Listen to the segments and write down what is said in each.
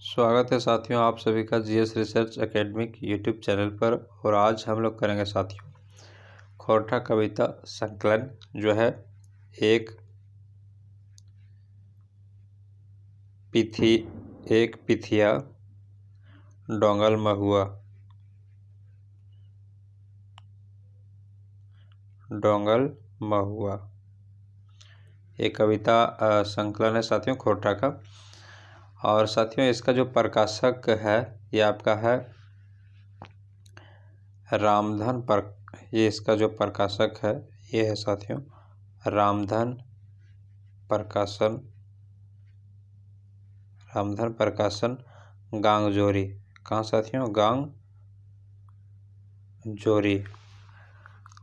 स्वागत है साथियों आप सभी का GS research academic YouTube channel पर। और आज हम लोग करेंगे साथियों खोरठा कविता संकलन जो है एक पिथिया डोंगल महुआ। एक कविता संकलन है साथियों खोरठा का। और साथियों इसका जो प्रकाशक है ये आपका है रामधन ये इसका जो प्रकाशक है ये है साथियों रामधन प्रकाशन गांगजोरी। कहाँ साथियों? गांगजोरी।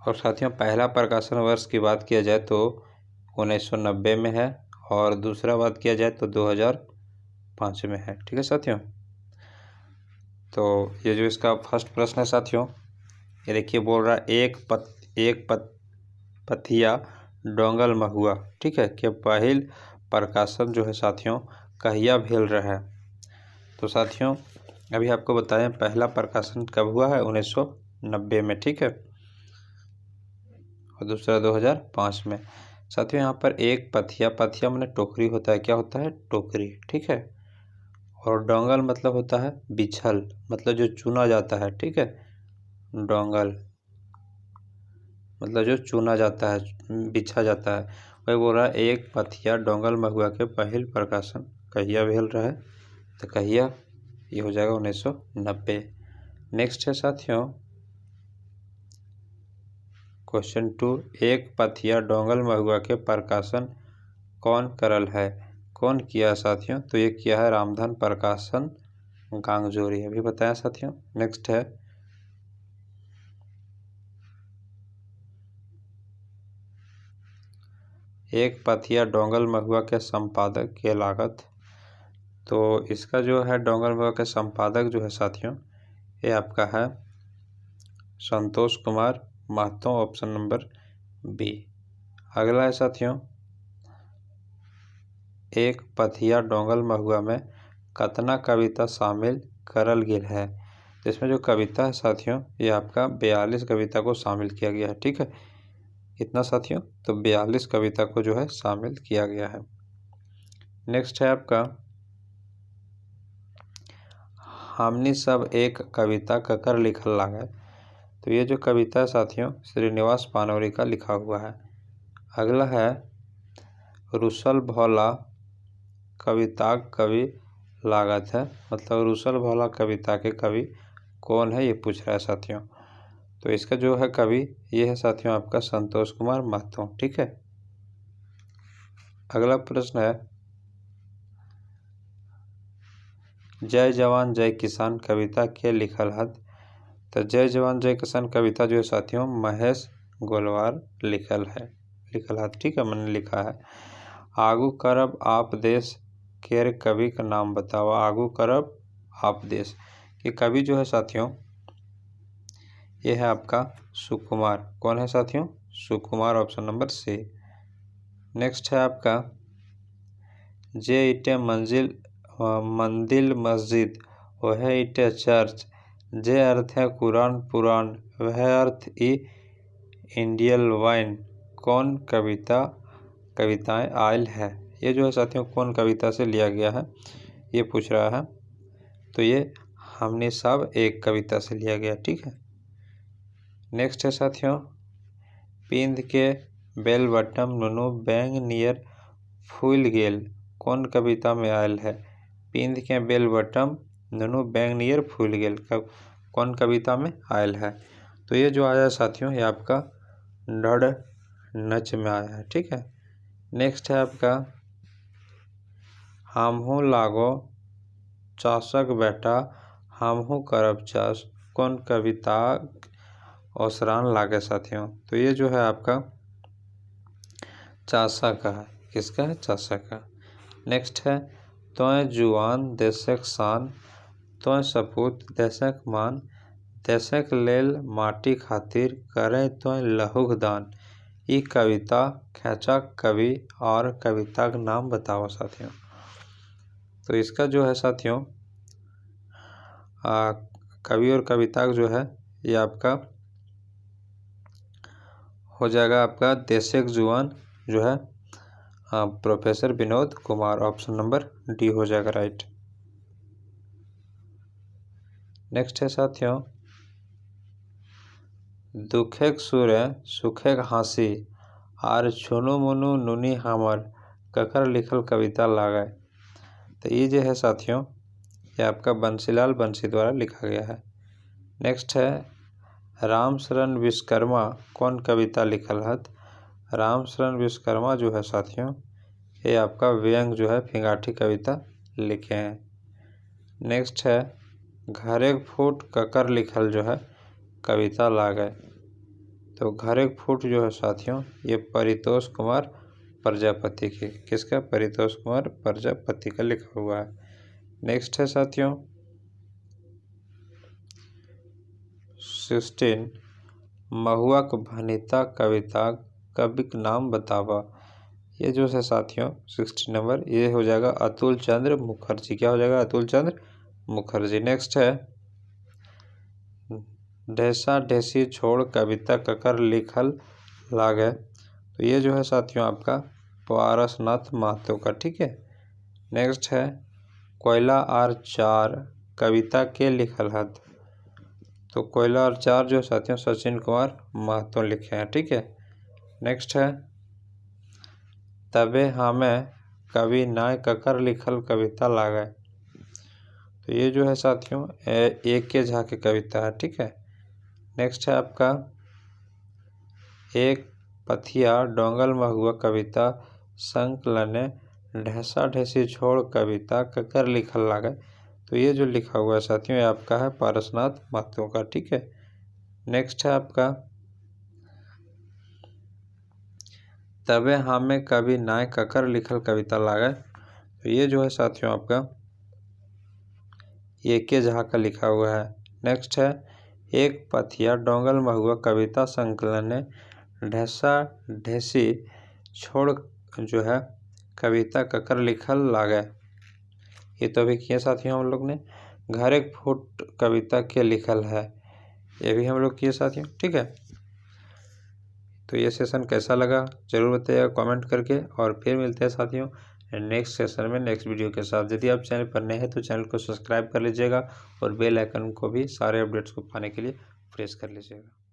और साथियों पहला प्रकाशन वर्ष की बात किया जाए तो 1990 में है और दूसरा बात किया जाए तो 2005 में है। ठीक है साथियों, तो ये जो इसका फर्स्ट प्रश्न है साथियों ये देखिए बोल रहा है एक पथिया डोंगल महुआ। ठीक है, कि पहल प्रकाशन जो है साथियों कहिया भेल रहा है। तो साथियों अभी आपको बताएं पहला प्रकाशन कब हुआ है? 1990 में। ठीक है, और दूसरा 2005 में। साथियों यहाँ पर एक पथिया माने टोकरी होता है। क्या होता है? टोकरी। ठीक है, और डोंगल मतलब होता है बिछल, मतलब जो चुना जाता है। ठीक है, डोंगल मतलब जो चुना जाता है, बिछा जाता है। वही बोल रहा है एक पथिया डोंगल महुआ के पहल प्रकाशन कहिया भेल रहा है। तो कहिया ये हो जाएगा 1990। नेक्स्ट है साथियों क्वेश्चन 2, एक पथिया डोंगल महुआ के प्रकाशन कौन करल है? कौन किया साथियों? तो ये किया है रामधन प्रकाशन गांगजोरी। अभी बताया साथियों। नेक्स्ट है एक पथिया डोंगल महुआ के संपादक के लागत। तो इसका जो है डोंगल महुआ के संपादक जो है साथियों ये आपका है Santosh Kumar Mahato, option number B. अगला है साथियों एक पथिया डोंगल महुआ में कतना कविता शामिल करल गेल है। तो इसमें जो कविता है साथियों ये आपका 42 कविता को शामिल किया गया है। ठीक है, कितना साथियों? तो 42 कविता को जो है शामिल किया गया है। नेक्स्ट है आपका हमनी सब एक कविता ककर लिखल लागे। तो ये जो कविता है साथियों श्रीनिवास पानोरी का लिखा हुआ है। अगला है रुसल भोला कविता कवि लागत है, मतलब रुसल भोला कविता के कवि कौन है ये पूछ रहा है साथियों। तो इसका जो है कवि ये है साथियों आपका संतोष कुमार महतो। ठीक है, अगला प्रश्न है जय जवान जय किसान कविता के लिखल हत। तो जय जवान जय किसान कविता जो है साथियों महेश गोलवार लिखल हत। ठीक है, मैंने लिखा है। आगू करब आप देश केर कवि का नाम बताओ। आगू करब आप देश के कवि जो है साथियों ये है आपका सुकुमार। कौन है साथियों? सुकुमार, ऑप्शन नंबर सी। नेक्स्ट है आपका जे इटे मंदिर मस्जिद वह इटे चर्च, जे अर्थ है कुरान पुराण वह अर्थ इंडियन वाइन। कौन कविताएं आयल है? ये जो है साथियों कौन कविता से लिया गया है ये पूछ रहा है। तो ये हमने सब एक कविता से लिया गया। ठीक है, नेक्स्ट है साथियों पिंद के बेल बटम नुनू बैंग नियर फूल गेल। कौन कविता में आयल है? पिंद के बेल बटम नुनू बैंग नियर फूल गेल कौन कविता में आयल है? तो ये जो आया है साथियों ये आपका डढ़ नच में आया है। ठीक है, नेक्स्ट है आपका हमहू लागो चाषक बेटा हमहू करब चाष। कौन कविता ओसरान लागे साथियों? तो ये जो है आपका चाषा का है। किसका है? चाषा का। नेक्स्ट है तोय जुआन देशक शान तोय सपूत देशक मान, देशक लेल माटी खातिर करे तोय लहुक दान। ये कविता खेचा कवि और कविता का नाम बताओ साथियों। तो इसका जो है साथियों कवि और कविता जो है ये आपका हो जाएगा आपका देशक जुआन जो है professor Vinod Kumar. Option number D हो जाएगा राइट। नेक्स्ट है साथियों, दुखेक सुरे सुखेक हाँसी आर छुनु मुनु नुनी हमर ककर लिखल कविता लागे। तो ये जो है साथियों ये आपका बंसीलाल बंसी द्वारा लिखा गया है। नेक्स्ट है राम शरण विश्वकर्मा कौन कविता लिखल है। राम शरण विश्वकर्मा जो है साथियों ये आपका व्यंग जो है फिंगाठी कविता लिखे हैं। नेक्स्ट है घरेक फूट ककर लिखल जो है कविता लागे। तो घरेक फूट जो है साथियों ये परितोष कुमार प्रजापति की, किसका, परितोष कुमार प्रजापति का लिखा हुआ है। नेक्स्ट है साथियों 16 महुआक भनिता कविता कविक नाम बतावा। ये जो है साथियों 16 नंबर ये हो जाएगा अतुल चंद्र मुखर्जी। क्या हो जाएगा, अतुल चंद्र मुखर्जी। नेक्स्ट है ढेसा ढेसी छोड़ कविता ककर लिखल लागे। तो ये जो है साथियों आपका पारसनाथ महतो का, ठीक है। नेक्स्ट है कोयला और चार कविता के लिखल है। तो कोयला और चार जो साथियों सचिन कुमार महतो लिखे हैं, ठीक है। नेक्स्ट है तबे हमें कवि नाय ककर लिखल कविता लागे। तो ये जो है साथियों एक के झा की कविता है, ठीक है। नेक्स्ट है आपका एक पथिया डोंगल महुआ कविता संकलन ढेसा ढेसी छोड़ कविता ककर लिखल लागे। तो ये जो लिखा हुआ है साथियों ये आपका है पारसनाथ महतो का, ठीक है। नेक्स्ट है आपका तबे हमें कवि नाय ककर लिखल कविता लागे। तो ये जो है साथियों आपका एक के झा का लिखा हुआ है। नेक्स्ट है एक पथिया डोंगल महुआ कविता संकलन ढेसा ढेसी छोड़ जो है कविता ककर लिखल लागे। ये तो अभी किए साथियों हम लोग ने। घर एक फुट कविता के लिखल है ये भी हम लोग किए साथियों, ठीक है। तो ये सेशन कैसा लगा जरूर बताइएगा कमेंट करके, और फिर मिलते हैं साथियों नेक्स्ट सेशन में नेक्स्ट वीडियो के साथ। यदि आप चैनल पर नए हैं तो चैनल को सब्सक्राइब कर लीजिएगा और बेल आइकन को भी सारे अपडेट्स को पाने के लिए प्रेस कर लीजिएगा।